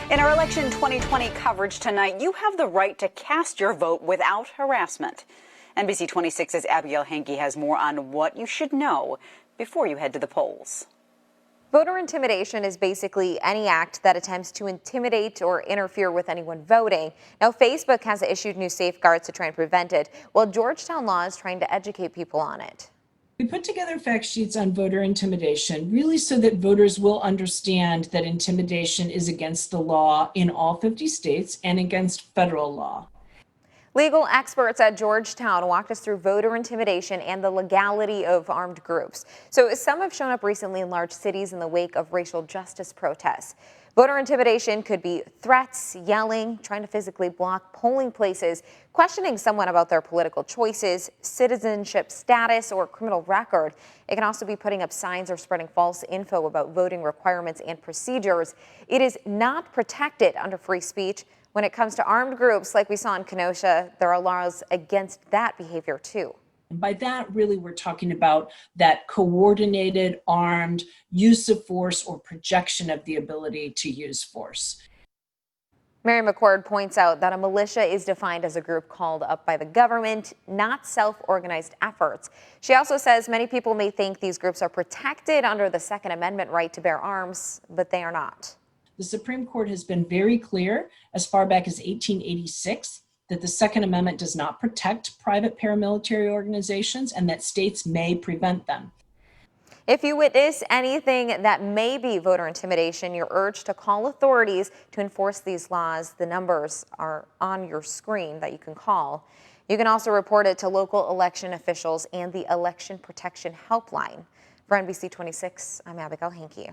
In our Election 2020 coverage tonight, you have the right to cast your vote without harassment. NBC 26's Abigail Hankey has more on what you should know before you head to the polls. Voter intimidation is basically any act that attempts to intimidate or interfere with anyone voting. Now, Facebook has issued new safeguards to try and prevent it, while Georgetown Law is trying to educate people on it. We put together fact sheets on voter intimidation, really so that voters will understand that intimidation is against the law in all 50 states and against federal law. Legal experts at Georgetown walked us through voter intimidation and the legality of armed groups. So some have shown up recently in large cities in the wake of racial justice protests. Voter intimidation could be threats, yelling, trying to physically block polling places, questioning someone about their political choices, citizenship status, or criminal record. It can also be putting up signs or spreading false info about voting requirements and procedures. It is not protected under free speech. When it comes to armed groups like we saw in Kenosha, there are laws against that behavior too. And by that, really, we're talking about that coordinated, armed use of force or projection of the ability to use force. Mary McCord points out that a militia is defined as a group called up by the government, not self-organized efforts. She also says many people may think these groups are protected under the Second Amendment right to bear arms, but they are not. The Supreme Court has been very clear as far back as 1886 that the Second Amendment does not protect private paramilitary organizations and that states may prevent them. If you witness anything that may be voter intimidation, you're urged to call authorities to enforce these laws. The numbers are on your screen that you can call. You can also report it to local election officials and the Election Protection Helpline. For NBC 26, I'm Abigail Hankey.